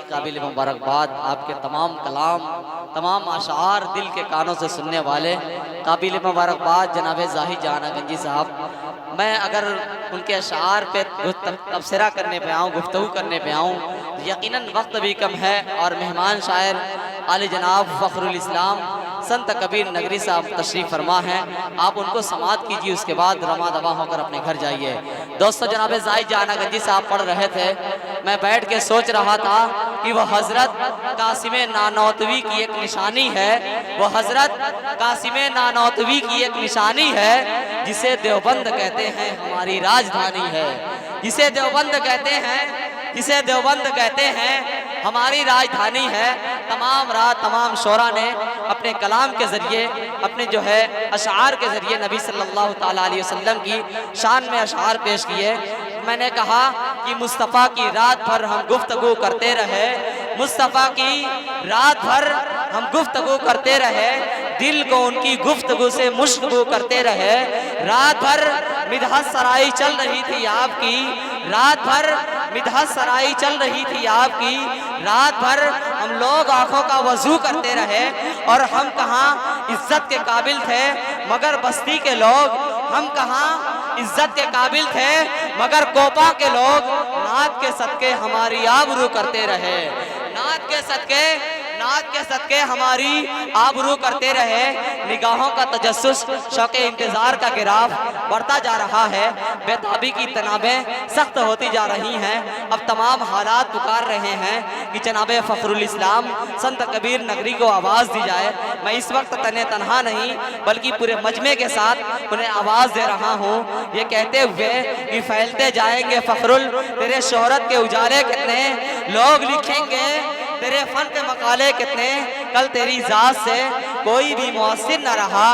काबिल मुबारकबाद आपके तमाम कलाम, तमाम अशार दिल के कानों से सुनने वाले काबिल मुबारकबाद जनाब ज़ाहिद जहाना गंजी साहब। मैं अगर उनके अशार पे तबसरा करने पे आऊँ, गुफ्तगू करने पे आऊँ, यकीनन वक्त भी कम है और मेहमान शायर आले जनाब फ़खरुल इस्लाम संत कबीर नगरी साहब तशरीफ़ फरमा हैं। आप उनको समात कीजिए, उसके बाद रमा दवा होकर अपने घर जाइए। दोस्तों, जनाब ज़ाहिद जहाना गंजी साहब पढ़ रहे थे, मैं बैठ के सोच रहा था कि वह हज़रत कासिम नानौतवी की एक निशानी है, वह हज़रत कासिम नानौतवी की एक निशानी है, जिसे देवबंद कहते हैं हमारी राजधानी है, जिसे देवबंद कहते हैं, जिसे देवबंद कहते हैं हमारी राजधानी है। तमाम रात तमाम शोरा ने अपने कलाम के ज़रिए, अपने जो है अशार के ज़रिए नबी सल्लल्लाहु ताला अलैहि वसल्लम की शान में अशार पेश किए। मैंने कहा कि मुस्तफ़ा की रात भर हम गुफ्तगू करते रहे, मुस्तफ़ा की रात भर हम गुफ्तगू करते रहे, दिल को उनकी गुफ्तगू से मुश्तगू करते रहे। रात भर मिदहत सराई चल रही थी आपकी, रात भर मिदहत सराई चल रही थी आपकी, रात भर हम लोग आंखों का वजू करते रहे। और हम कहाँ इज्जत के काबिल थे मगर बस्ती के लोग, हम कहाँ इज्जत के काबिल थे मगर कोपा के लोग नात के सदके हमारी आबरू करते रहे, नात के सदके, नात के सदके हमारी आबरू करते रहे। निगाहों का तजस्सुस, शौक़े इंतज़ार का गिराफ बढ़ता जा रहा है, बेताबी की तनाबें सख्त होती जा रही हैं। अब तमाम हालात पुकार रहे हैं कि जनाब फ़खरुल इस्लाम संत कबीर नगरी को आवाज़ दी जाए। मैं इस वक्त तने तनहा नहीं बल्कि पूरे मजमे के साथ उन्हें आवाज़ दे रहा हूँ, ये कहते हुए कि फैलते जाएंगे फ़खरुल तेरे शोहरत के उजाले कितने, लोग लिखेंगे तेरे फन पे मकाले कितने, कल तेरी जात से कोई भी मुअस्सिर न रहा,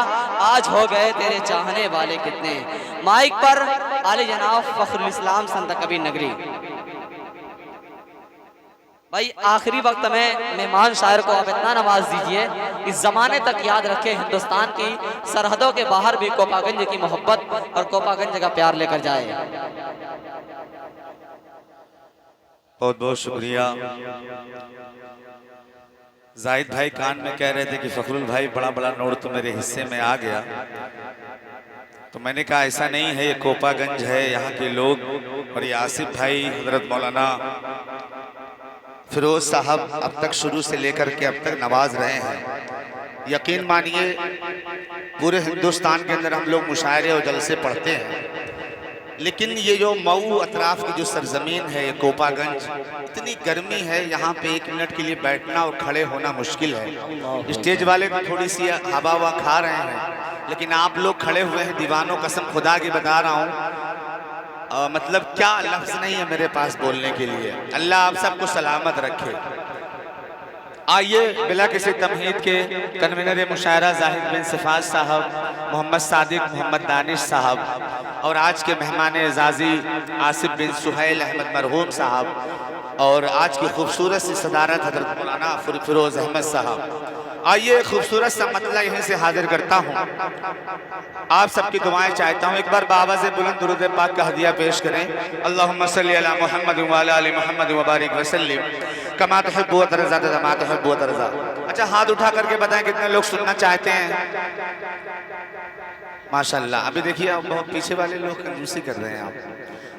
आज हो गए तेरे चाहने वाले कितने। माइक पर आले जनाब फ़खरुल इस्लाम संत कबीर नगरी। भाई आखिरी वक्त में मेहमान शायर को आप इतना नवाज दीजिए इस ज़माने तक याद रखे, हिंदुस्तान की सरहदों के बाहर भी कोपागंज की मोहब्बत और कोपागंज का प्यार लेकर जाए। बहुत बहुत शुक्रिया। जाहिद भाई कान में कह रहे थे कि फ़खरुल भाई बड़ा बड़ा नोट तो मेरे हिस्से में आ गया, तो मैंने कहा ऐसा नहीं है, ये कोपागंज है, यहाँ के लोग। और ये आसिफ भाई, हजरत मौलाना फिरोज साहब अब तक शुरू से लेकर के अब तक नवाज रहे हैं। यकीन मानिए पूरे हिंदुस्तान के अंदर हम लोग मुशायरे और जलसे पढ़ते हैं, लेकिन ये जो मऊ अतराफ की जो सरजमीन है, ये कोपागंज, इतनी गर्मी है, यहाँ पे एक मिनट के लिए बैठना और खड़े होना मुश्किल है। स्टेज वाले तो थोड़ी सी हवा ववा खा रहे हैं, लेकिन आप लोग खड़े हुए हैं दीवानों, कसम खुदा की बता रहा हूँ, मतलब क्या लफ्ज़ नहीं है मेरे पास बोलने के लिए। अल्लाह आप सबको सलामत रखे। आइए बिला किसी तमहीद के कन्वीनर मुशायरा जाहिद बिन सिफात साहब, मोहम्मद सादिक, मोहम्मद दानिश साहब और आज के मेहमान एजाजी आसिफ बिन सुहैल अहमद मरहूम साहब और आज की खूबसूरत सी सदारत हजरत मौलाना फिरोज अहमद साहब। आइए खूबसूरत सा मतला यहीं से हाजिर करता हूँ, आप सबकी दुआएं चाहता हूँ। एक बार बावाज़ बुलंद दुरूद पाक का हदिया पेश करें। अल्लाहुम्मा सल्ली अला मुहम्मद व अला आलि मुहम्मद व बारिक वसल्लिम कमा तुहिब्बु व तरज़ा कमा तुहिब्बु व तरज़ा। अच्छा, हाथ उठा करके बताएं कितने लोग सुनना चाहते हैं। माशाल्लाह। अभी देखिए आप बहुत पीछे वाले लोग कंजूसी कर रहे हैं। आप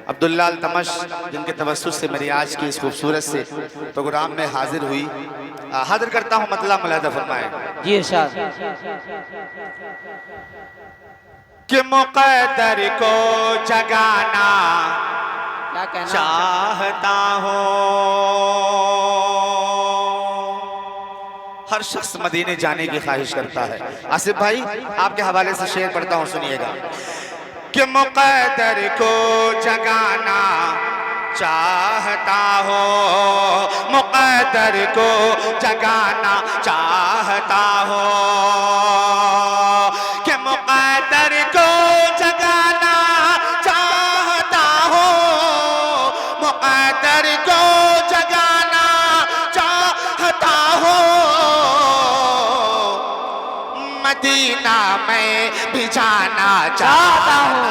अब्दुल्ला अल तमश जिनके तवस्सुस से मेरी आज की इस खूबसूरत से प्रोग्राम में हाजिर हुई, हाजिर करता हूँ, मतला मुलाहिज़ा फरमाएं। जी इरशाद। कि मुक़द्दर को जगाना क्या कहना चाहता हूँ, हर शख्स मदीने जाने की ख्वाहिश करता है। आसिफ भाई आपके हवाले से शेर पढ़ता हूँ, सुनिएगा। कि मुक़द्दर को जगाना चाहता हो, मुक़द्दर को जगाना चाहता हो, कि मुक़द्दर को जगाना चाहता हो, मुक़द्दर को जगाना चाहता हो, मदीना में भी जाना चाहता हूँ।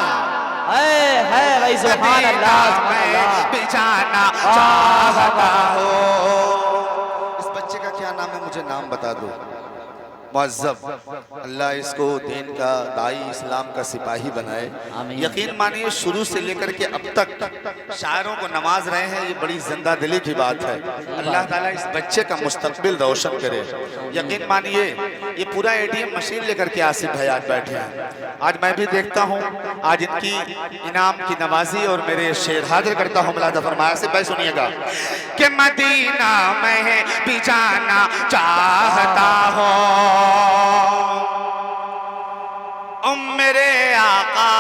है भाई, सुभान अल्लाह, मैं भी जाना चाहता हूँ। बता दूँ, मुअज़्ज़ब, अल्लाह इसको दीन का दाई, इस्लाम का सिपाही बनाए। आमीन। यकीन मानिए शुरू से लेकर के अब तक शायरों को नवाज रहे हैं, ये बड़ी जिंदा दिली की बात है। अल्लाह ताला इस बच्चे का मुस्तकबिल रोशन करे। यकीन मानिए ये पूरा ATM मशीन लेकर के आसिफ भाई आज बैठे हैं। आज मैं भी देखता हूँ, आज इनकी इनाम की नवाजी और मेरे शेर हाजिर करता हूँ। मुलाज़ा फरमाया से भाई सुनिएगा कि मदीना में भी जाना चाहता हो मेरे आका,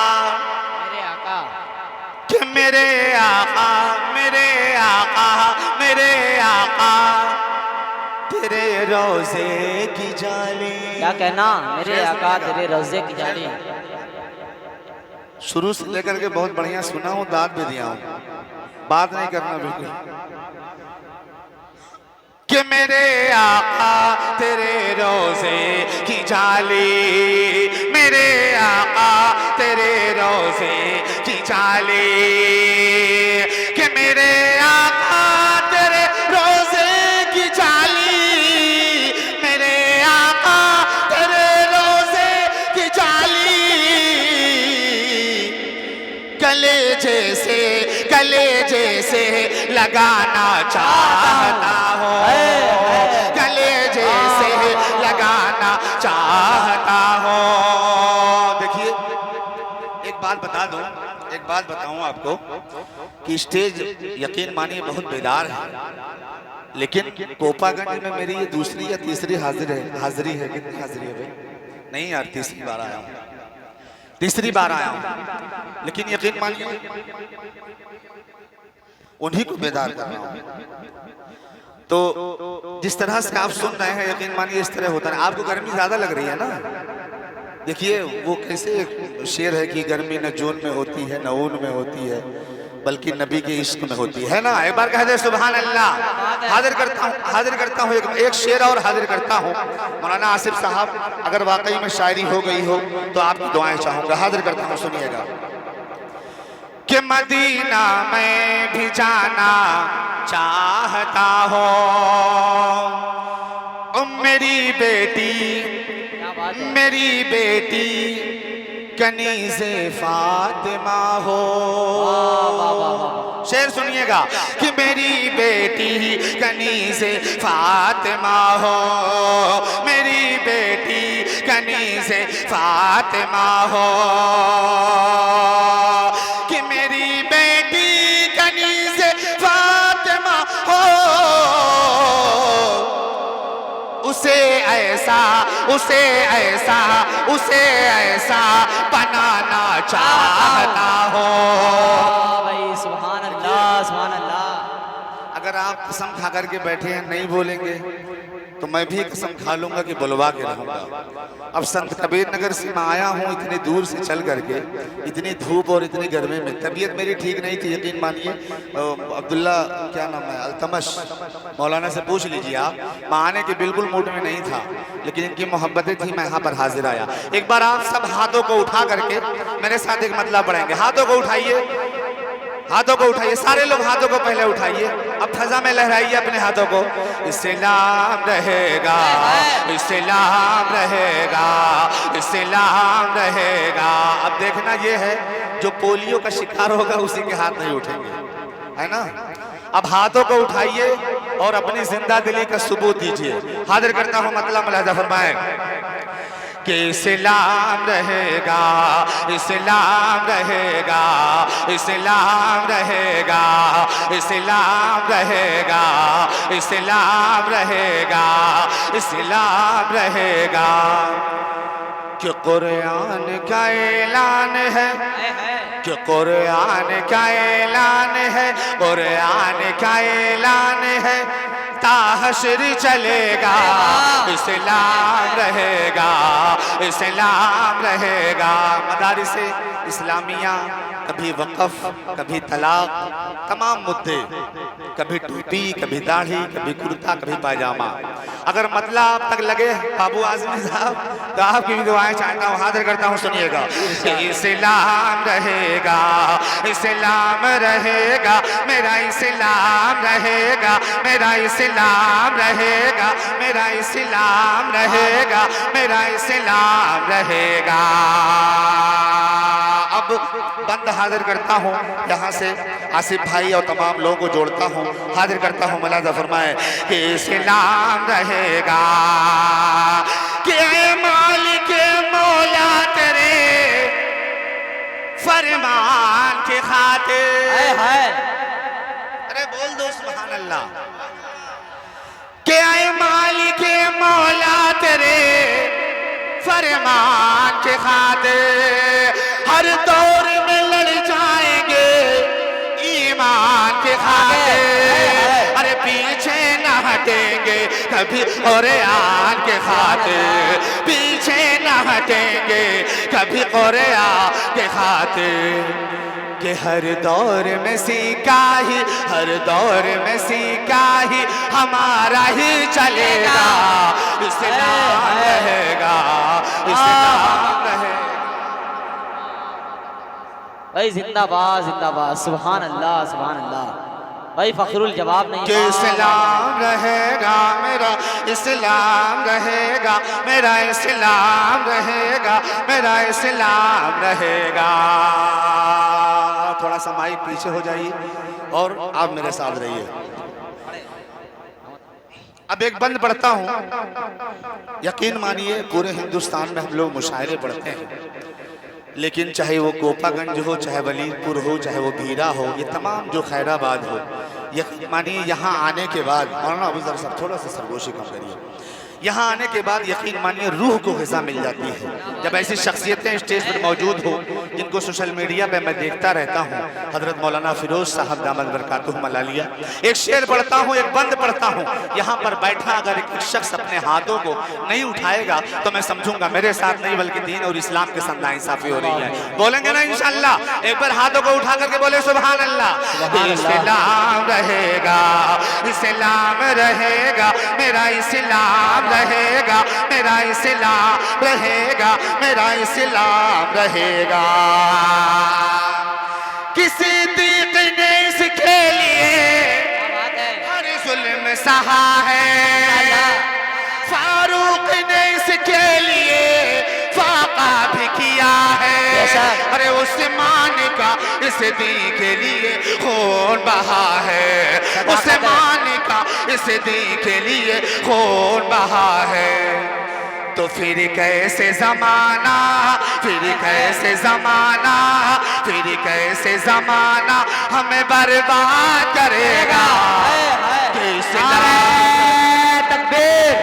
मेरे आका, कि मेरे आका, मेरे आका, मेरे आका, तेरे रोजे की जाली। क्या कहना, मेरे आका तेरे रोजे की जाली। शुरू से लेकर के बहुत बढ़िया सुना हूँ, दाद भी दिया हूँ, बात नहीं करना बिल्कुल। कि मेरे आका तेरे रोजे की जाली, मेरे आका तेरे रोजे की जाली, कि मेरे आका तेरे रोजे की जाली, मेरे आका तेरे रोजे की जाली, गले जैसे लगाना चाहता हो, गले जैसे लगाना चाहता हो। देखिए एक बात बता दूं, एक बात बताऊं आपको कि स्टेज यकीन मानिए बहुत बेदार है, लेकिन कोपागंज में मेरी ये दूसरी या तीसरी हाजिरी है। कितनी हाजिरी है भाई? नहीं यार, तीसरी बार आया हूं, तीसरी बार आया हूं, लेकिन यकीन मानिए उन्हीं को बेदार कर रहा हूं। तो जिस तरह से आप सुन रहे हैं, यकीन मानिए इस तरह होता है। आपको गर्मी ज्यादा लग रही है ना? देखिए वो कैसे एक शेर है कि गर्मी न जून में होती है, न ऊन में होती है, बल्कि नबी के इश्क में होती है ना। एक बार कह दे सुभान अल्लाह। हाजिर करता हूँ एक शेर और हाजिर करता हूँ। मौलाना आसिफ साहब अगर वाकई में शायरी हो गई हो तो आपकी दुआएं चाहूंगा। हाजिर करता हूँ, सुनिएगा कि मदीना में भी जाना चाहता हो मेरी बेटी, मेरी बेटी कनीज़े फातिमा हो। शेर सुनिएगा कि मेरी बेटी कनीज़े फातिमा हो, मेरी बेटी कनीज़े फातिमा हो, कि मेरी बेटी कनीज़े फातिमा हो, उसे ऐसा बनाना चाहता हो। भाई सुभान अल्लाह, सुभान अल्लाह। अगर आप कसम खा करके बैठे हैं नहीं बोलेंगे तो मैं भी कसम खा लूंगा कि बुलवा के रहूंगा। अब संत कबीर नगर से मैं आया हूँ इतनी दूर से चल करके, इतनी धूप और इतनी गर्मी में। तबीयत मेरी ठीक नहीं थी, यकीन मानिए। अब्दुल्ला क्या नाम है, अल्तमश, मौलाना से पूछ लीजिए आप। मैं आने के बिल्कुल मूड में नहीं था, लेकिन इनकी मोहब्बतें थी, मैं यहाँ पर हाजिर आया। एक बार आप सब हाथों को उठा करके मेरे साथ एक मतलब पढ़ेंगे। हाथों को उठाइए, हाथों को उठाइए, सारे लोग हाथों को पहले उठाइए। अब फजा में लहराइए अपने हाथों को। इस्लाम रहेगा, इस्लाम रहेगा, इस्लाम रहेगा। अब देखना ये है जो पोलियो का शिकार होगा उसी के हाथ नहीं उठेंगे, है ना। अब हाथों को उठाइए और अपनी जिंदा दिली का सबूत दीजिए। हाजिर करता हूँ मतलब, मुलाज़ा फरमाएं कि इस्लाम रहेगा, इस्लाम रहेगा, इस्लाम रहेगा, इस्लाम रहेगा, इस्लाम रहेगा, इस्लाम रहेगा। कि कुरान का ऐलान है, कि कुरान का ऐलान है, कुरान का ऐलान है, ताहशर चलेगा, इस्लाम रहेगा, इस्लाम रहेगा। मदारिस इस्लामिया कभी वक़फ़, कभी तलाक, तमाम मुद्दे, कभी टोपी, कभी दाढ़ी, कभी कुर्ता, कभी पायजामा। अगर मतलब आप तक लगे बाबू आज़मी साहब, तो आपकी भी दुआएं चाहता हूँ, हाजिर करता हूँ, सुनिएगा। इस्लाम रहेगा, इस्लाम रहेगा, मेरा इस्लाम रहेगा, मेरा इस्लाम रहेगा, मेरा इस्लाम रहेगा, मेरा इस्लाम रहेगा। अब बंद हाजिर करता हूँ, यहाँ से आसिफ भाई और तमाम लोगों को जोड़ता हूँ, हाजिर करता हूँ। मुलाज़ा फरमाए कि इस्लाम रहेगा, कि ऐ मालिक मौला तेरे फरमान के खातिर, अरे बोल दो सुभान अल्लाह, कि ऐ मालिक मौला तेरे फरमान के खातिर हर दौर में लड़ जाएंगे ईमान के खातिर, अरे पीछे न हटेंगे कभी और आन के खातिर, पीछे न हटेंगे कभी और आन के खातिर। कि हर दौर में सीखा ही, हर दौर में सीखा ही हमारा ही चलेगा, इस्लाम रहेगा, इस्लाम रहेगा। भाई जिंदाबाद जिंदाबाद, सुभान अल्लाह सुभान अल्लाह। भाई फखरुल जवाब नहीं। कि इस्लाम रहेगा, मेरा इस्लाम रहेगा, मेरा इस्लाम रहेगा, मेरा इस्लाम रहेगा। थोड़ा सा माइक पीछे हो जाइए और आप मेरे साथ रहिए। अब एक बंद पढ़ता हूँ। यकीन मानिए पूरे हिंदुस्तान में हम लोग मुशायरे पढ़ते हैं, लेकिन चाहे वो गोपागंज हो, चाहे वलीदपुर हो, चाहे वो भीरा हो, ये तमाम जो खैराबाद हो, यकीन मानिए यहाँ आने के बाद, मौलाना अबूजर साहब थोड़ा सा सरगोशी कम करिए, यहाँ आने के बाद यकीन मानिए रूह को ग़िज़ा मिल जाती है। जब ऐसी शख्सियतें स्टेज पर मौजूद हो जिनको सोशल मीडिया पे मैं देखता रहता हूँ, हज़रत मौलाना फ़िरोज़ साहब दामद बरकातुहुम अलिया, एक शेर पढ़ता हूँ, एक बंद पढ़ता हूँ, यहाँ पर बैठा अगर एक शख्स अपने हाथों को नहीं उठाएगा तो मैं समझूंगा मेरे साथ नहीं बल्कि दीन और इस्लाम के साथ नाइंसाफ़ी हो रही है। बोलेंगे ना इंशाअल्लाह? एक बार हाथों को उठा करके बोले सुभान अल्लाह। इस्लाम रहेगा, इस्लाम रहेगा, मेरा इस्लाम रहेगा, मेरा इस्लाम रहेगा, मेरा इस्लाम रहेगा। किसी दीक ने इसके लिए हर जुल्म सहा है, फारूक ने इसके लिए फाका भी किया है, अरे उस्मान का इस दीन के लिए खून बहा है, उस्मान का इस दीन के लिए खून बहा है। तो फिर कैसे ज़माना, फिर कैसे ज़माना, फिर कैसे ज़माना हमें बर्बाद करेगा। नारे तकबीर,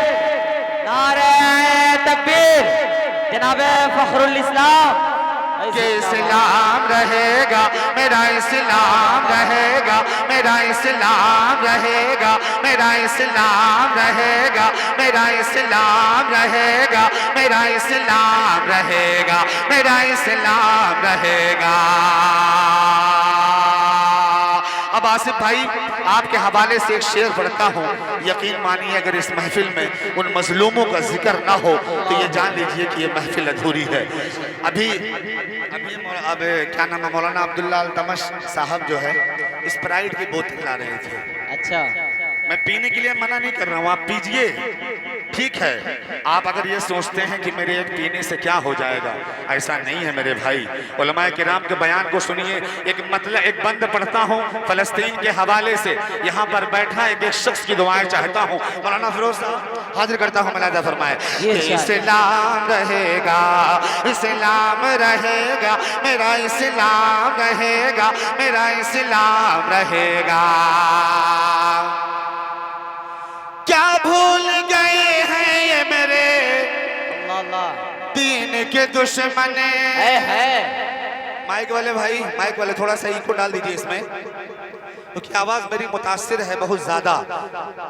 नारे तकबीर, जनाबे फखरुल इस्लाम। कि इस्लाम रहेगा, मेरा इस्लाम रहेगा, मेरा इस्लाम रहेगा, मेरा इस्लाम रहेगा, मेरा इस्लाम रहेगा, मेरा इस्लाम रहेगा, मेरा इस्लाम रहेगा। अब आसिफ भाई आपके हवाले से एक शेर पढ़ता हूँ। यकीन मानिए अगर इस महफिल में उन मजलूमों का जिक्र ना हो तो ये जान लीजिए कि ये महफिल अधूरी है। अभी अब क्या नाम है, मौलाना अब्दुल्ला अल तमश साहब जो है स्प्राइट की बोतल ला रहे थे। अच्छा, मैं पीने के लिए मना नहीं कर रहा हूँ, आप पीजिए, ठीक है। आप अगर ये सोचते हैं कि मेरे एक पीने से क्या हो जाएगा, ऐसा नहीं है मेरे भाई। उलमाए किराम के बयान को सुनिए। एक बंद पढ़ता हूँ फ़लस्तीन के हवाले से। यहाँ पर बैठा एक शख्स की दुआएं चाहता हूँ। मौलाना फ़िरोज़ साहब हाजिर करता हूँ, मुलाज़ा फरमाए। इस्लाम रहेगा, इस्लाम रहेगा, मेरा इस्लाम रहेगा, मेरा इस्लाम रहेगा। क्या भूल गए हैं ये मेरे दीन के दुश्मन है। माइक वाले भाई, माइक वाले थोड़ा सा इको डाल दीजिए इसमें, क्योंकि आवाज मेरी मुतासिर है बहुत ज्यादा।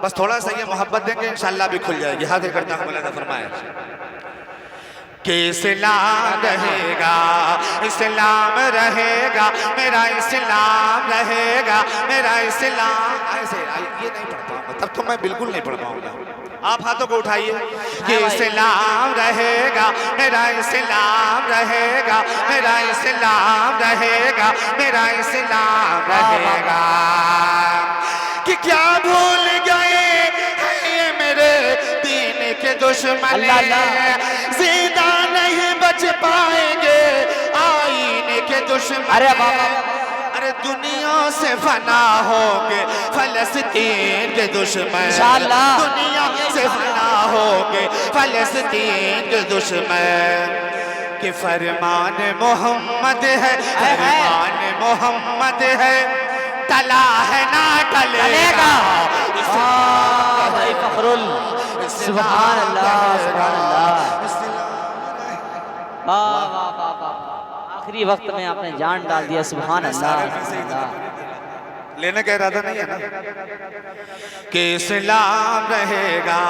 बस थोड़ा सा ये मोहब्बत देंगे इंशाल्लाह भी खुल जाएगी। हाजिर करता हूं, मुलाज़ा फरमाए कि इस्लाम रहेगा, इस्लाम रहेगा, मेरा इस्लाम रहेगा, मेरा इस्लाम। ऐसे ये नहीं पढ़ पाऊंगा, तब तो मैं बिल्कुल नहीं पढ़ पाऊंगा। आप हाथों को उठाइए कि इस्लाम रहेगा, मेरा इस्लाम रहेगा, मेरा इस्लाम रहेगा, मेरा इस्लाम रहेगा। कि क्या भूल गए ये मेरे दीन के दुश्मन, जिंदा नहीं बच पाएंगे आईने के दुश्मन। अरे बाबा, अरे दुनिया से फना होंगे फलस्तीन के दुश्मन, इंशाअल्लाह दुनिया से फना होंगे फलस्तीन के दुश्मन। कि फरमान मोहम्मद है, फरमान मोहम्मद है, टला है ना टलेगा। भाई फखरुल, सुभान अल्लाह, सुभान अल्लाह। वाह वाह वाह वाह, आखिरी वक्त में आपने जान डाल दिया। सुभान अल्लाह, सुभान अल्लाह। लेने का इरादा नहीं है ना कि इस्लाम रहेगा।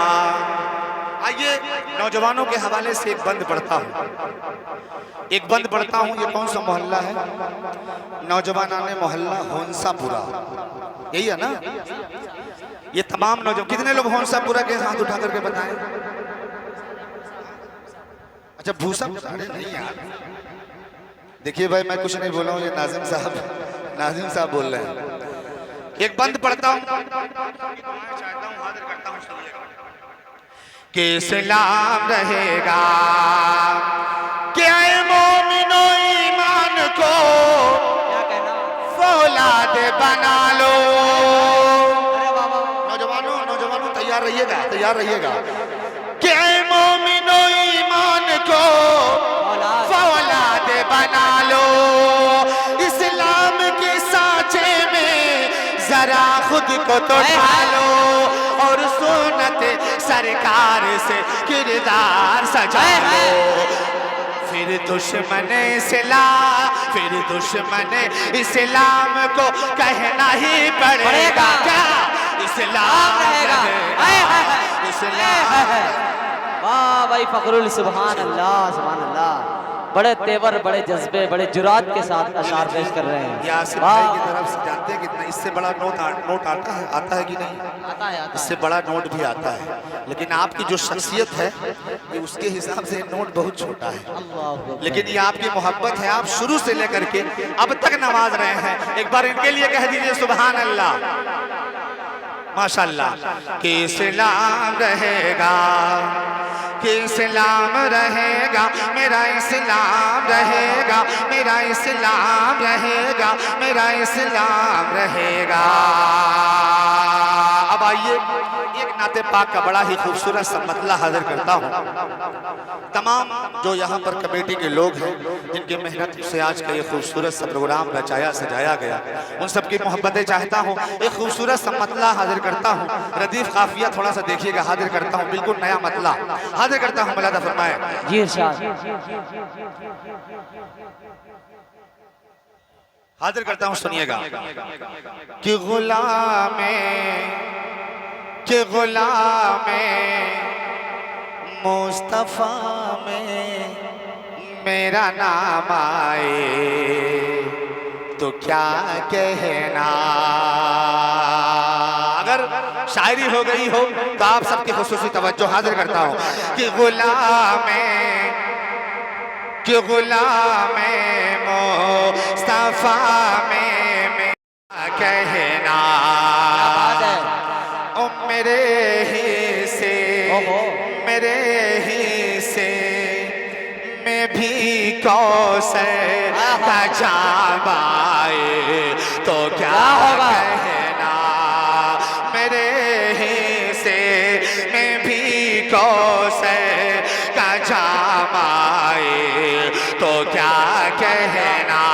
आइए नौजवानों के हवाले से एक बंद पढ़ता हूँ, एक बंद पढ़ता हूँ। ये कौन सा मोहल्ला है? नौजवानाने मोहल्ला होंसापुरा, यही है ना? ये तमाम नौजवान, कितने लोग होंसापुरा के हाथ उठा करके बताएं? अच्छा भूसा, अरे नहीं यार, देखिए भाई मैं कुछ नहीं बोला हूँ, ये नाजिम साहब बोल रहे हैं। एक बंद पढ़ता हूँ, कि इस्लाम रहेगा, क्या मोमिनो ईमान को फौलाद बना लो। नौजवानों तैयार रहिएगा, तैयार रहिएगा। क्या मोमिनो ईमान को फौलाद बना लो, इस्लाम के सांचे में जरा खुद को तो ढालो, और सुन्नत सरकार से किरदार सजा लो। फिर दुश्मन इस्लाम को कहना ही पड़ेगा, क्या इस्लाम रहेगा, इस्लाम। वाह भाई फखरुल, सुभान अल्लाह, सुभान अल्लाह। बड़े तेवर, बड़े जज्बे, बड़े जुरात के साथ अशार पेश कर रहे हैं। यासिर भाई की तरफ से जानते हैं कितना इससे बड़ा नोट आता है कि नहीं? आता है, इससे बड़ा नोट भी आता है, लेकिन आपकी जो शख्सियत है ये उसके हिसाब से नोट बहुत छोटा है। लेकिन ये आपकी मोहब्बत है, आप शुरू से लेकर के अब तक नवाज रहे हैं। एक बार इनके लिए कह दीजिए सुभान अल्लाह, माशाअल्लाह। कि इस्लाम रहेगा, कि इस्लाम रहेगा, मेरा इस्लाम रहेगा, मेरा इस्लाम रहेगा, मेरा इस्लाम रहेगा। अब आइए एक नाते पाक का बड़ा ही खूबसूरत सा मतला हाजिर करता हूँ। तमाम जो यहाँ पर कमेटी के लोग हैं, जिनकी मेहनत से आज का ये खूबसूरत सा प्रोग्राम रचाया सजाया गया, उन सबकी मोहब्बतें चाहता हूँ। एक खूबसूरत सा मतला हाजिर करता हूँ, रदीफ काफिया थोड़ा सा देखिएगा, हाजिर करता हूँ, बिल्कुल नया मतला हाजिर करता हूँ। मलादा फरमाए जी इरशाद। हाजिर करता हूँ, सुनिएगा। कि गुलामे मुस्तफा में मेरा नाम आए तो क्या कहना। अगर शायरी हो गई हो तो आप सबकी खुसूसी तवज्जो हाजिर करता हूँ। कि गुलामे मुस्तफा में मेरा कहना, ओ मेरे ही से मैं भी कौसर का जाम आए तो क्या कहना। मेरे ही से मैं भी कौसर का जाम आए तो क्या कहना।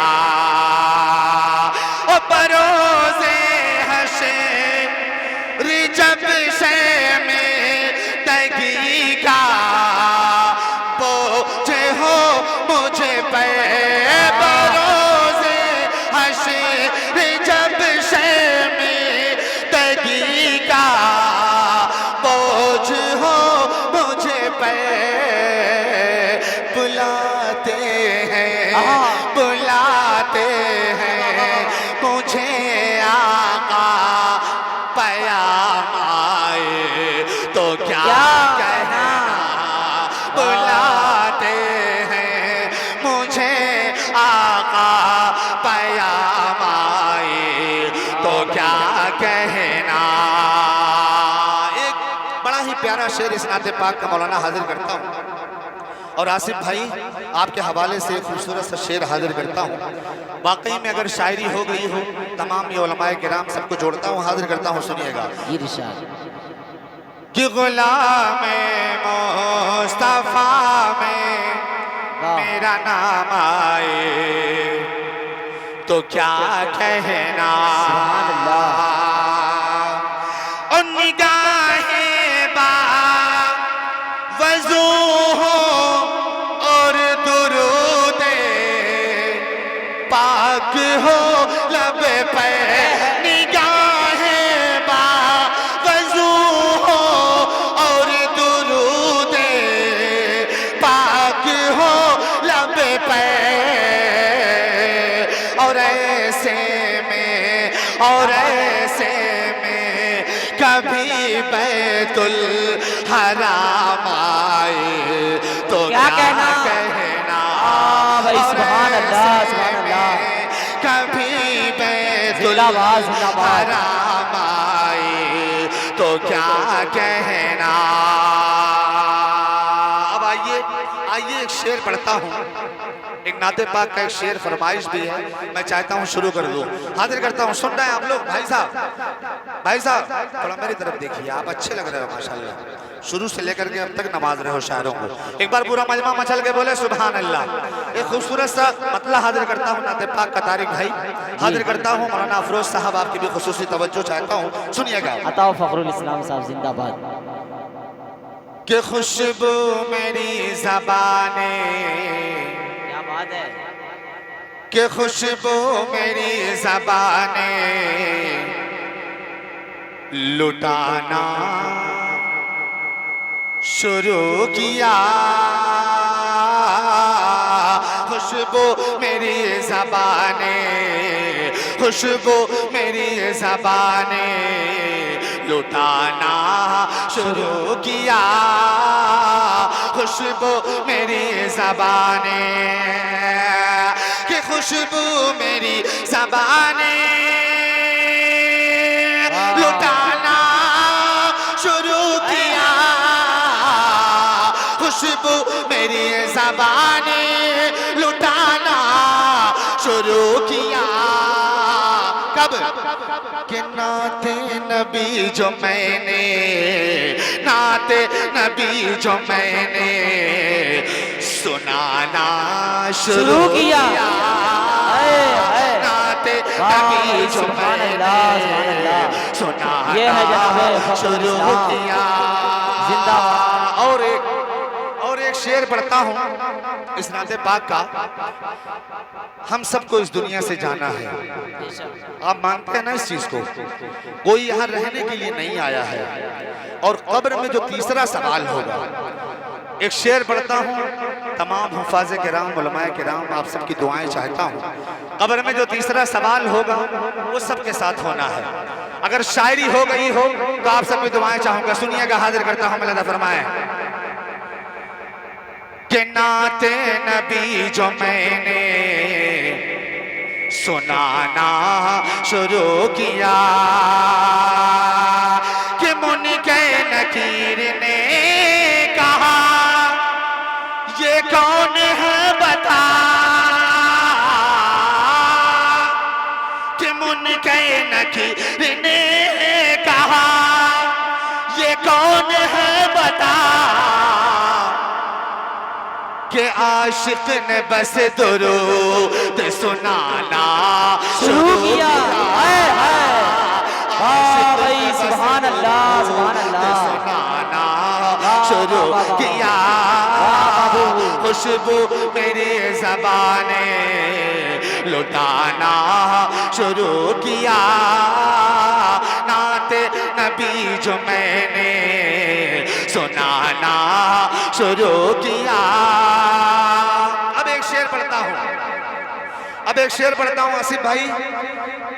ओ बरोज़े हश्र जब से में तगी का बोझ हो मुझे पे, बरोज़े हश्र जब से में तगी का बोझ हो मुझे पे, प्यारा शेर इस नाते पाक का मौलाना हाजिर करता हूँ। और आसिफ भाई आपके हवाले से खूबसूरत सा शेर हाजिर करता हूँ। वाकई में अगर शायरी हो गई हो, तमाम ये उलमाए किराम सबको जोड़ता हूँ, हाजिर करता हूँ, सुनिएगा। कि गुलाम मुस्तफा में मेरा नाम आए तो क्या कहना, और निगाहें बावज़ू हो और दुरूदे पाक हो लब पे, निगाहें बावज़ू हो और दुरूदे पाक हो लब पे, और ऐसे में कभी बैतुल हराम आए तो क्या कहना, भाई सुभान अल्लाह, सुभान अल्लाह। कभी बैतुल हराम आए तो क्या कहना। अब आइए एक शेर पढ़ता हूँ, एक नाते पाक का एक शेर फरमाइश भी है, मैं चाहता हूँ शुरू कर दूं, हाजिर करता हूँ। सुन रहे हैं आप लोग? भाई साहब थोड़ा मेरी तरफ देखिए, आप अच्छे लग रहे हो माशाल्लाह, शुरू से लेकर के अब तक नवाज रहे हो शायरों को। एक बार पूरा मजमा मचल के बोले सुभान अल्लाह। एक खूबसूरत सा मतला हाजिर करता हूँ नाते पाक का, तारिक भाई हाजिर करता हूँ। मौलाना अफरोज साहब आपकी भी खुसूसी तवज्जो चाहता हूँ, सुनिएगा। अता फखरुल इस्लाम साहब जिंदाबाद। कि खुशबू मेरी ज़बाने, क्या बात है, कि खुशबू मेरी ज़बाने लुटाना शुरू किया, खुशबू मेरी ज़बाने, खुशबू मेरी ज़बाने लुटाना शुरू किया, खुशबू मेरी ज़बाने, कि खुशबू मेरी ज़बाने लुटाना शुरू किया, खुशबू मेरी ज़बाने लुटाना शुरू किया। कब? कि नाते नबी जो मैंने, नाते नबी जो मैंने सुनाना शुरू किया, नाते नबी जो मैंने सुनाना शुरू किया। और एक शेर पढ़ता हूँ इस नाते पाक का। हम सबको इस दुनिया से जाना है, आप मानते हैं ना इस चीज को? कोई यहाँ रहने के लिए नहीं आया है। और कब्र में जो तीसरा सवाल होगा, एक शेर पढ़ता हूँ, तमाम हुफ़ाज़े किराम, उलमाए किराम, आप सबकी दुआएं चाहता हूँ। कब्र में जो तीसरा सवाल होगा वो सबके साथ होना है। अगर शायरी हो गई हो तो आप सबकी दुआएं चाहूंगा, सुनिएगा, हाजिर करता हूँ। मिला फरमाए कि नाते नबी जो मैंने सुनाना शुरू किया, कि मुनके नकीर ने कहा ये कौन है बता, कि मुनके नकीर ने कहा ये कौन है बता, कि आशिक ने बस दुरूद सुनाना शुरू किया। भाई सुभान अल्लाह, सुभान अल्लाह। सुनाना शुरू किया, खुशबू मेरी ज़बाने लुटाना शुरू किया, नाते नबी जो मैंने सुनाना शुरू किया। अब एक शेर पढ़ता हूँ आसिफ भाई,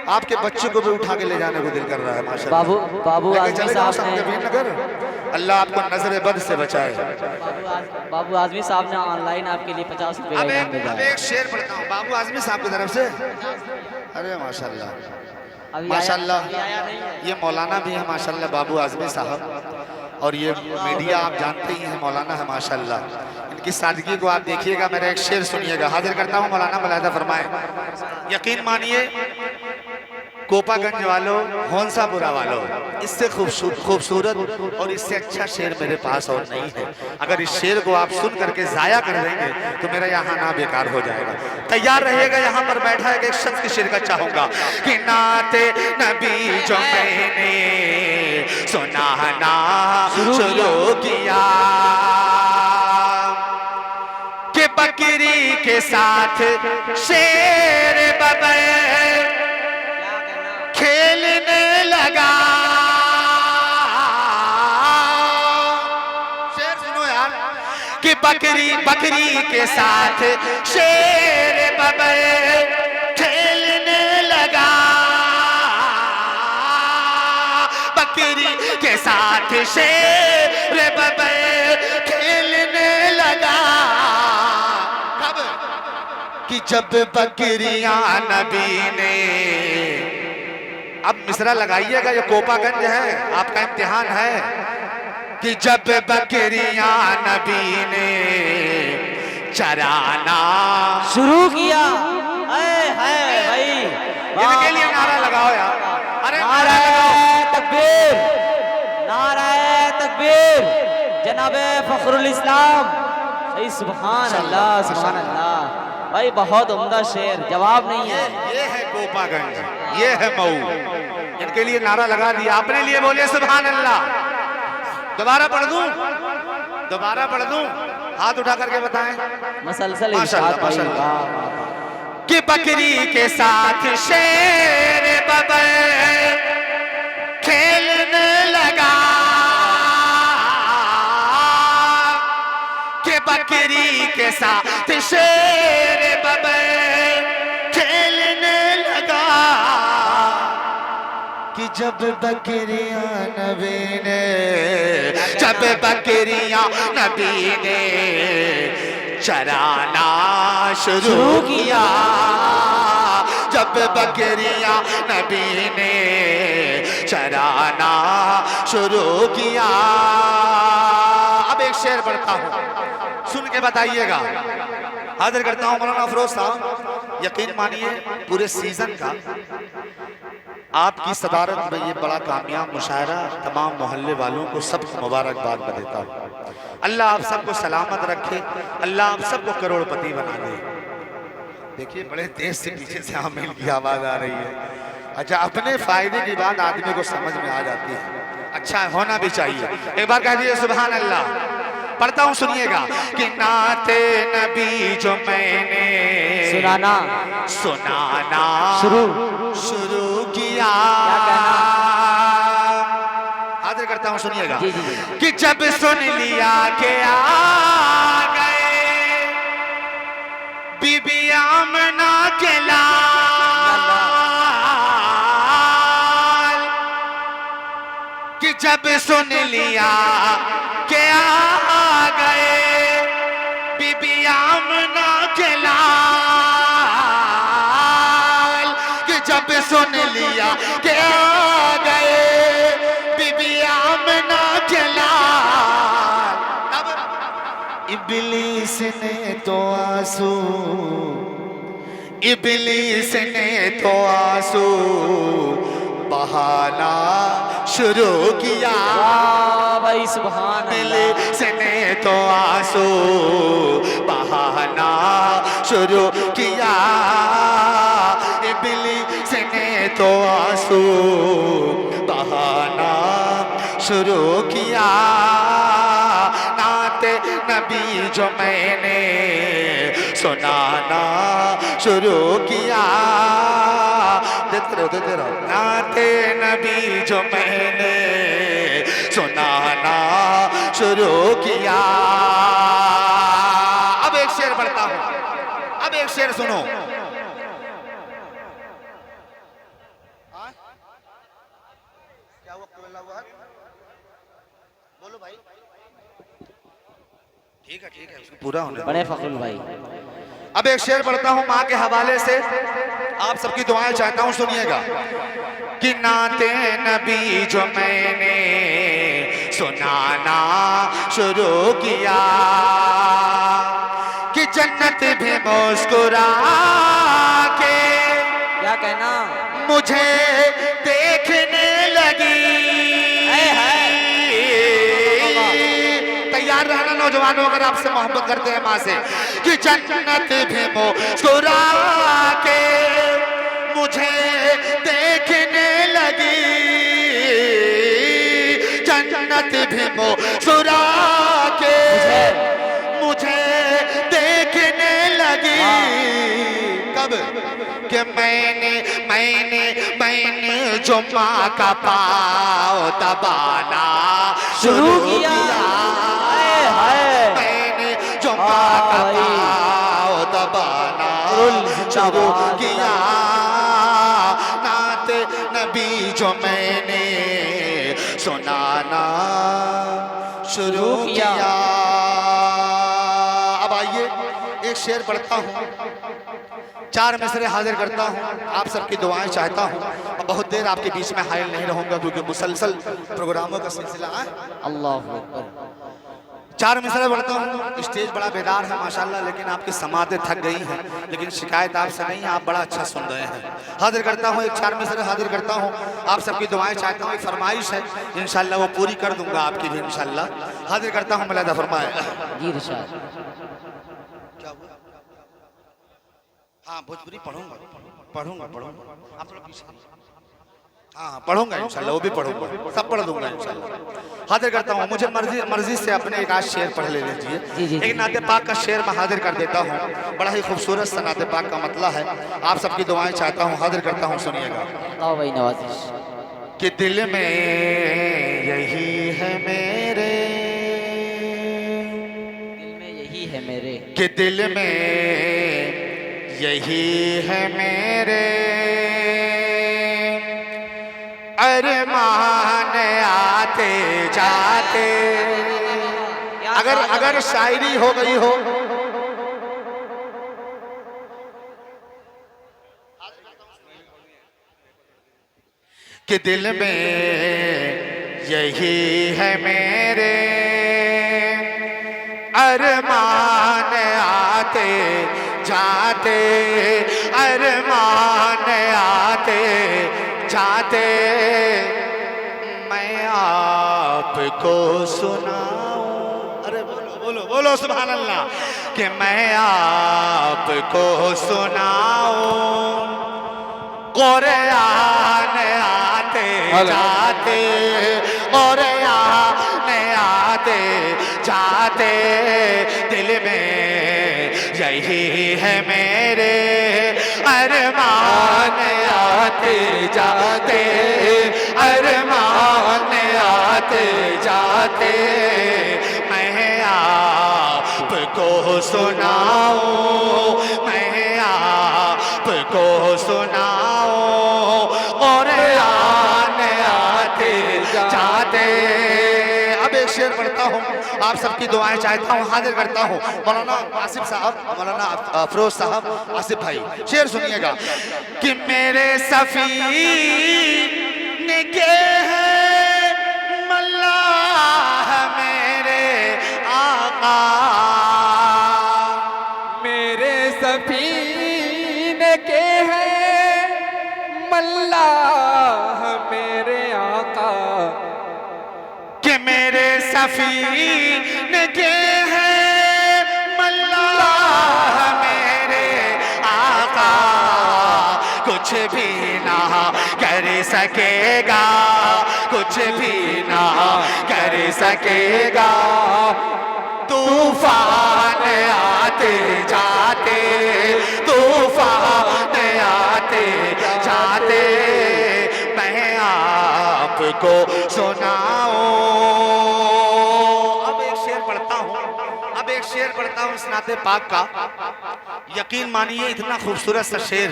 आपके बच्चे को भी उठा के ले जाने को दिल कर रहा है माशाल्लाह। बाबू आजमी साहब ने, अल्लाह आपको नजर बद से बचाए। बाबू आजमी साहब ने ऑनलाइन आपके लिए 50 रुपए अब एक शेर पढ़ता हूँ बाबू आजमी साहब की तरफ से। अरे माशाल्लाह माशाल्लाह, ये मौलाना भी है माशाल्लाह बाबू आजमी साहब। और ये मीडिया आप जानते ही हैं, मौलाना है माशाल्लाह। इनकी सादगी को आप देखिएगा, मेरा एक शेर सुनिएगा। हाजिर करता हूँ मौलाना मलादा फरमाए। यकीन मानिए कोपागंज वालों, होंसापुरा वालों, इससे खूबसूरत और इससे अच्छा शेर मेरे पास और नहीं है। अगर इस शेर को आप सुन करके जाया कर देंगे तो मेरा यहाँ ना बेकार हो जाएगा। तैयार रहिएगा, यहाँ पर बैठा है एक शख्स की शेर का चाहूंगा कि नाते नबी जो मैंने सुनाना शुरू किया कि बकरी के साथ शेर बबे खेलने लगा। शेर सुनो यार कि बकरी के साथ शेर बबे खेलने लगा। बकरी के साथ शेर बबे खेलने लगा। कब? कि जब बकरियां नबी ने, अब मिसरा लगाइएगा, ये कोपागंज है, आपका इम्तिहान है। कि जब बकरियां नबी ने चराना शुरू किया। है भाई, इनके लिए नारा लगाओ यार। अरे नारा तकबीर, नारा तकबीर, जनाबे फखरुल इस्लाम। सही, सुभान अल्लाह, सुभान अल्लाह भाई, बहुत उम्दा शेर, जवाब नहीं है। ये है कोपागंज, ये है मऊ। इनके लिए नारा लगा दिया आपने, लिए बोले सुभान अल्लाह। दोबारा पढ़ दूं, दोबारा पढ़ दूं, हाथ उठा करके बताएं। मसलसल माशाअल्लाह, इरशाद भाई, माशाअल्लाह। वाह, वाह। कि बकरी के साथ शेर बबे खेलने लगा। कि बकरी के साथ शेर बबे खेलने लगा। कि जब बकरियां नबी ने, जब बकरियां नबी ने चराना शुरू किया। जब बकरियां नबी ने चराना शुरू किया। अब एक शेर पढ़ता हूं, सुन के बताइएगा। हाजिर करता हूं मौलाना अफरोज साहब। यकीन मानिए पूरे सीजन का आपकी सदारत में ये बड़ा कामयाब मुशायरा तमाम मोहल्ले वालों को सबको मुबारकबाद मैं देता हूँ। अल्लाह आप सबको सलामत रखे, अल्लाह आप सबको करोड़पति बना दे। देखिए बड़े देर से पीछे से आमिल की आवाज आ रही है। अच्छा, अपने फायदे की बात आदमी को समझ में आ जाती है, अच्छा होना भी चाहिए। एक बार कह दीजिए सुभान अल्लाह। पढ़ता हूँ, सुनिएगा। कि नाते नबी जो मैंने सुनाना शुरू किया। क्या कहना? हाजिर करता हूँ, सुनिएगा। जी, जी, जी। कि जब सुन लिया के आ गए बीबी आमना के लाल। कि जब सुन लिया के आ गए बीबी आमना के लाल। कि जब सुन लिया के आ गए बीबी आमना के लाल। अब इब्लीस ने तो आंसू, इब्लीस ने तो आंसू बहाना शुरू किया। भाई सुभान अल्लाह। इब्लीस ने तो आंसू बहाना शुरू किया। इब्लीस ने तो आंसू बहाना शुरू किया। नाते नबी जो मैंने सुनाना शुरू किया। देते रहो। नाते नबी जो मैंने सुनाना शुरू किया। अब एक शेर पढ़ता हूं, अब एक शेर सुनो। क्या हुआ? बोलो भाई। ठीक है, उसको पूरा होने दो। बड़े फखरुल भाई। अब एक शेर पढ़ता हूं माँ के हवाले से, आप सबकी दुआएं चाहता हूं, सुनिएगा। कि नाते नबी जो मैंने सुनाना शुरू किया कि जन्नत भी मुस्कुरा के क्या कहना मुझे देखने लगी। तैयार रहना नौजवानों, अगर आपसे मोहब्बत करते हैं माँ से, कि जन्नत भी मुस्कुरा के मुझे देखने लगी, जन्नत भी मुस्कुरा के मुझे देखने लगी। कब कि मैंने जुम्मा का पाँव दबाना शुरू किया। मैंने जुम्मा का पाँव दबाना शुरू किया। नात नबी जो मैंने सुनाना शुरू किया। अब आइए एक शेर पढ़ता हूँ, 4 मिसरे हाजिर करता हूँ, आप सबकी दुआएं चाहता हूँ। बहुत देर आपके बीच में हायल नहीं रहूंगा क्योंकि मुसलसल प्रोग्रामों का सिलसिला है। अल्लाह अकबर। 4 मिसरे पढ़ता हूँ। स्टेज बड़ा बेदार है माशाल्लाह, लेकिन आपकी समातें थक गई हैं, लेकिन शिकायत आपसे नहीं है, आप बड़ा अच्छा सुन रहे हैं। हाजिर करता हूँ, एक 4 मिसरे हाजिर करता हूँ, आप सबकी दुआएं चाहता हूँ। एक फरमाइश है, इंशाल्लाह वो पूरी कर दूंगा आपकी भी इंशाल्लाह। हाजिर करता हूँ, मौलाना फरमाए। जी इरशाद। क्या हुआ? हाँ भोजपुरी पढ़ूंगा। आप लोग पीछे, हाँ पढ़ूंगा इंशाल्लाह, वो भी पढ़ूंगा, सब पढ़ दूंगा इंशाल्लाह। हाजिर करता हूँ, मुझे मर्जी से अपने एक आज शेर पढ़ ले लीजिए। एक नाते पाक का शेर मैं हाजिर कर देता हूँ, बड़ा ही खूबसूरत सा नाते पाक का मतला है। आप सबकी दुआएं चाहता हूँ, हाजिर करता हूँ, सुनिएगा। भाई नवाजिश। कि दिल में यही है मेरे, दिल में यही है मेरे, कि दिल में यही है मेरे, अरमान आते जाते। अगर शायरी हो गई हो, कि दिल में यही है मेरे, अरमान आते जाते, अरमान आते जाते, मैं आपको सुनाऊं। अरे बोलो बोलो बोलो सुभान अल्लाह। कि मैं आपको सुनाऊं कुरान आते जाते, कुरान आते जाते, दिल में यही है मेरे, अरमान आते जाते, अरमान आते जाते, मैं आपको सुनाऊं, मैं आपको सुनाऊं, और आने आते जाते। अब एक शेर पढ़ता हूँ, आप सबकी दुआएं चाहता हूँ, हाजिर करता हूँ। मौलाना आसिफ साहब, मौलाना अफरोज साहब, आसिफ भाई, शेर सुनिएगा। कि मेरे सफीने के हैं मल्लाह मेरे आका, मेरे सफीने के हैं मल्लाह मेरे आका, कि मेरे सफीने के हैं मल्लाह मेरे आका, कुछ भी ना कर सकेगा, कुछ भी ना कर सकेगा, तूफान आते जाते, तूफान आते जाते, मैं आपको सुनाऊं। अब एक शेर पढ़ता हूँ, अब एक शेर पढ़ता हूँ इस नाते पाक का। यकीन मानिए इतना खूबसूरत सा शेर,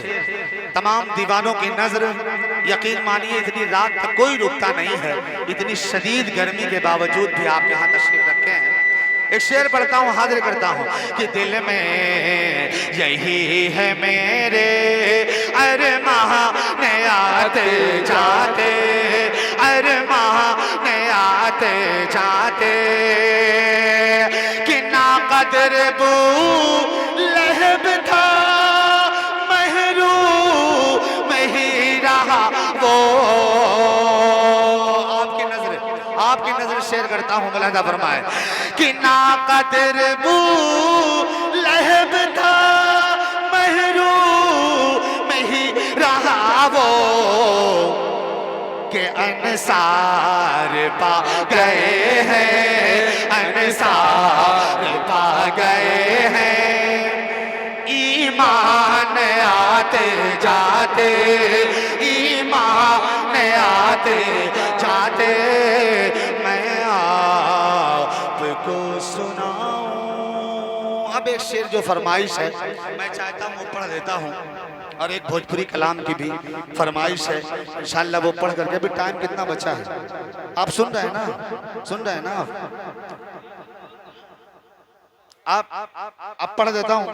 तमाम दीवानों की नजर, यकीन मानिए इतनी रात तक कोई रुकता नहीं है, इतनी शदीद गर्मी के बावजूद भी आप यहाँ तशरीफ रखे हैं। एक शेर पढ़ता हूँ, हाजिर करता हूँ। कि दिल में यही है मेरे, अरमान आते जाते, अरमान आते जाते कि ना कदर बू लहब था महरू में ही रहा वो। आपकी नजर शेयर करता हूँ, मुलाहिदा फरमाए कि ना कदर बू लहब था महरू में ही रहा वो के अंसार पा गए हैं, अंसार पा गए हैं। ईमान आते जाते, ईमान आते जाते मैं आपको सुनाऊं। अब एक शेर जो फरमाइश है मैं चाहता हूँ वो पढ़ देता हूँ, और एक भोजपुरी कलाम की भी फरमाइश है, इंशाअल्लाह वो पढ़ करके। अभी टाइम कितना बचा है? आप सुन रहे हैं ना? सुन रहे हैं ना? आप पढ़ देता हूँ,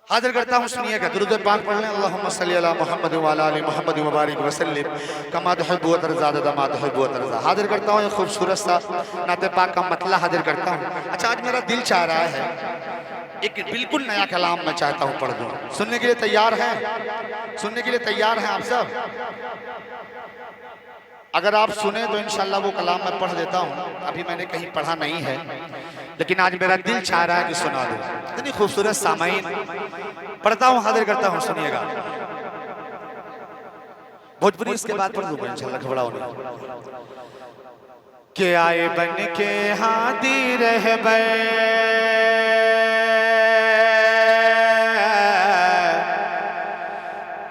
हाजिर करता हूँ, सुनिएगा। दुरूद पाक पढ़ लें। अल्लाहुम्मा सल्ली अला मुहम्मद व अला आलि मुहम्मद व बारिक वसल्लिम कमा तुहिब्बु व तर्ज़ा कमा तुहिब्बु व तर्ज़ा। हाजिर करता हूँ एक खूबसूरत सा नाते पाक का मतला हाजिर करता हूँ। अच्छा, आज मेरा दिल चाह रहा है एक बिल्कुल नया कलाम मैं चाहता हूँ पढ़ दूँ। सुनने के लिए तैयार हैं? सुनने के लिए तैयार हैं आप सब? अगर आप सुने तो इंशाल्लाह वो कलाम मैं पढ़ देता हूँ। अभी मैंने कहीं पढ़ा नहीं है, लेकिन आज मेरा दिल चाह रहा है कि सुना दूँ। इतनी खूबसूरत सामाईन पढ़ता हूँ, हाजिर करता हूँ, सुनिएगा। भोजपुरी इसके बाद पढ़ दूंगा इंशाल्लाह, घबराओ नहीं। के आए बन के हादी रहबर,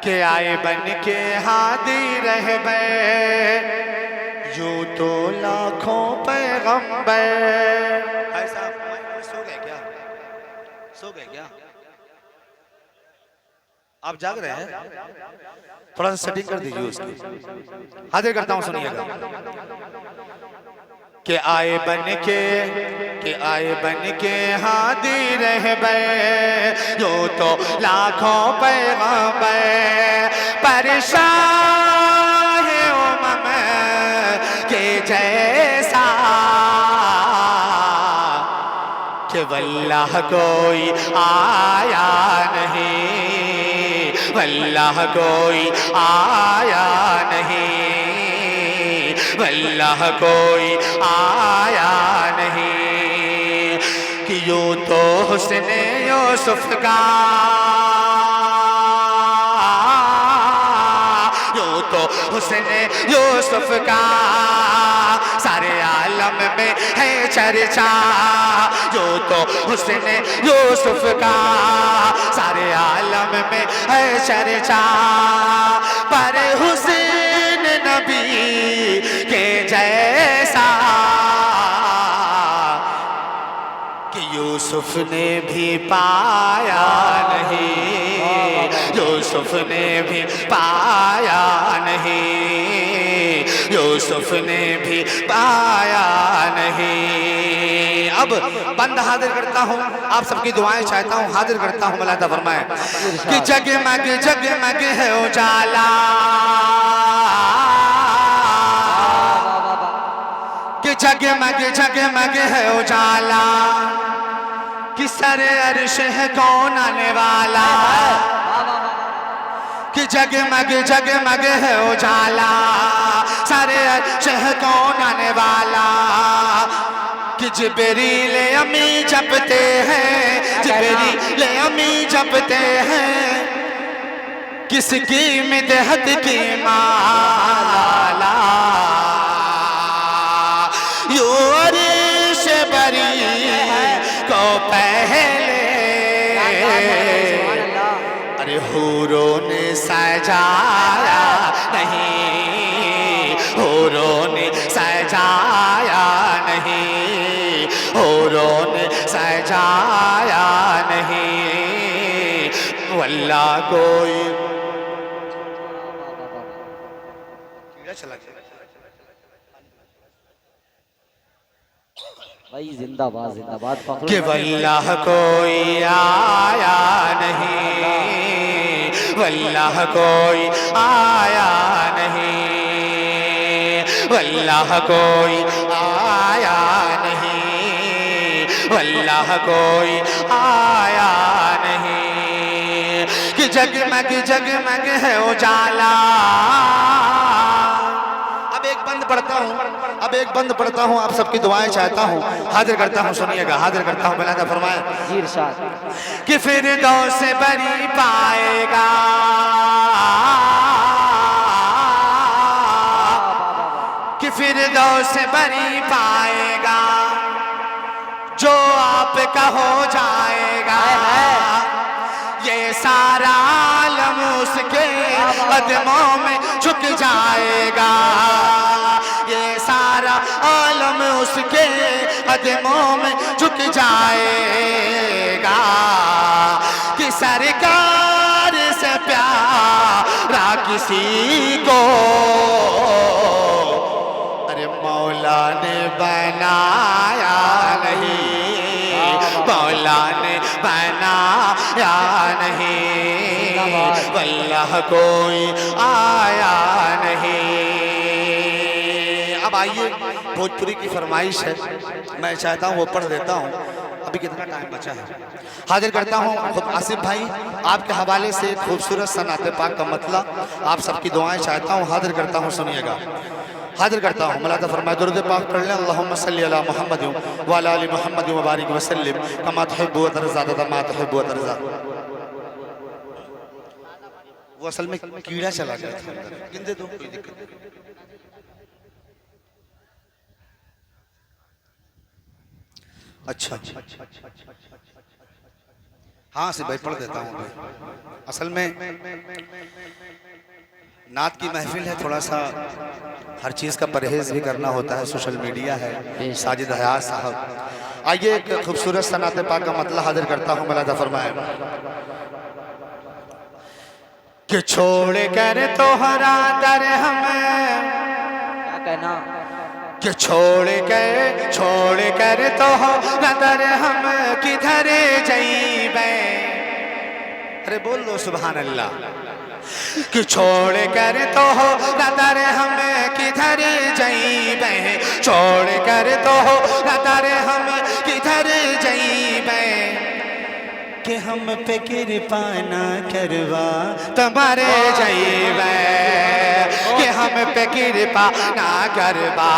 के आए बन के हादी रहबर, यूं तो लाखों पैगंबर। भाई साहब सो गए क्या? सो गए क्या? आप जाग रहे हैं? थोड़ा सा सेटिंग कर दीजिए उसकी। हाजिर करता हूं, सुनिएगा। के आए बन के हादी रहबर, जो तो लाखों पैगंबर, परेशान है उम्म के जैसा, कि वल्लाह कोई आया नहीं, वल्लाह कोई आया नहीं, वल्लाह कोई आया नहीं। कि यूं तो हुस्न यूसुफ का, यूं तो हुस्न यूसुफ का सारे आलम में है चर्चा, जो तो हुस्न यूसुफ का सारे आलम में है चर्चा, पर हुस्न नबी के जैसा कि यूसुफ ने भी पाया नहीं, यूसुफ ने भी पाया नहीं, यूसुफ ने भी पाया नहीं। अब बंद हाजिर करता हूँ, आप सबकी दुआएं चाहता हूँ, हाजिर करता हूँ। मुलाहिदा फरमाए कि जगमग जगमग है उजाला, कि जगमग जगमग है उजाला, कि सर अर्श है कौन आने वाला, कि जगमग जगमग है उजाला, सारे अर्श है कौन आने वाला, कि जिब्रील अमी जपते हैं, जिब्रील अमी जपते हैं, किसकी मिदहत की माला, यूं अर्श बरी को पहले अरे हूरों ने सजाया नहीं, हूरों ने सजाया नहीं, हूरों ने सजाया नहीं, वल्लाह कोई भाई जिंदाबाद जिंदाबाद। कि वल्लाह कोई आया नहीं, वल्लाह कोई आया नहीं, वल्लाह कोई आया नहीं, वल्लाह कोई आया नहीं कि जगमग जगमग है उजाला। अब एक बंद पढ़ता हूँ, आप सबकी दुआएं चाहता हूँ, हाजिर करता हूँ, सुनिएगा, हाजिर करता हूँ। बिलादा फरमाए जी इरशाद। कि फिरदौस बरी पाएगा, कि फिरदौस बरी पाएगा जो आपका हो जाएगा। ये सारा आलम उसके कदमों में झुक जाएगा, ये सारा आलम उसके कदमों में झुक जाएगा कि सरकार से प्यारा किसी को अरे मौला ने बनाया नहीं, मौला ने बनाया नहीं, वल्लाह कोई आया नहीं। अब आइए, भोजपुरी की फरमाइश है, मैं चाहता हूँ वो पढ़ देता हूँ। अभी कितना टाइम बचा है? हाजिर करता हूँ खुद आसिफ भाई, आपके हवाले से खूबसूरत सा नाते पाक का मतलब, आप सबकी दुआएं चाहता हूँ, हाजिर करता हूँ, सुनिएगा। हाजिर करता हूँ, मलादा फरमाए दुरूद पाक पढ़ लें। अल्लाहुम्मा सल्ली अला मुहम्मद व अला आलि मुहम्मद व बारिक वसल्लिम कमा तुहिब्बु व तर्ज़ा कमा तुहिब्बु व तर्ज़ा। वो असल में कीड़ा चला गया था अंदर, गिन दे दो, कोई दिक्कत नहीं। अच्छा, हाँ से भाई पढ़ देता हूँ भाई। असल में नात की महफिल है, थोड़ा सा हर चीज़ का परहेज भी करना होता है, सोशल मीडिया है। साजिद हयात साहब, आइए एक खूबसूरत सा नाते पाक का मतलब हाजिर करता हूँ। मलादा फरमाए कि छोड़ कर तोहरा दर हमें, क्या कहना, कि छोड़ कर तोहरा दर हम किधर जईबे। अरे बोल लो सुभान अल्लाह। कि छोड़ कर तोहरा दर हम किधर जईबे, छोड़ कर तोहरा दर हम किधर जईबे कि हम पे कृपा ना करवा तुम्हारे जईबे, कि हम पे कृपा ना करवा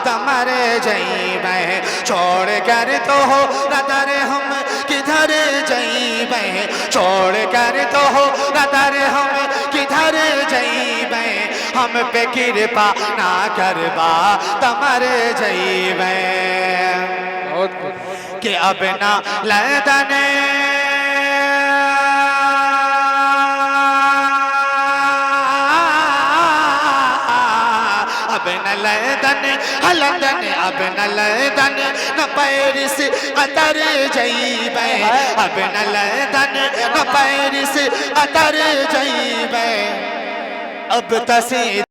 तुम्हारे जईबे। छोड़ कर तो हो दर हम किधर जईबे, छोड़ कर तो हो दर हम किधर जईबे, हम पे कृपा ना करवा तुम्हारे जईबे। कि अब ना लदने लदन हलदन, अब न लदन न पैरिस अतर जईबे, अब न लदन न पैरिस अतर जईबे, अब तसी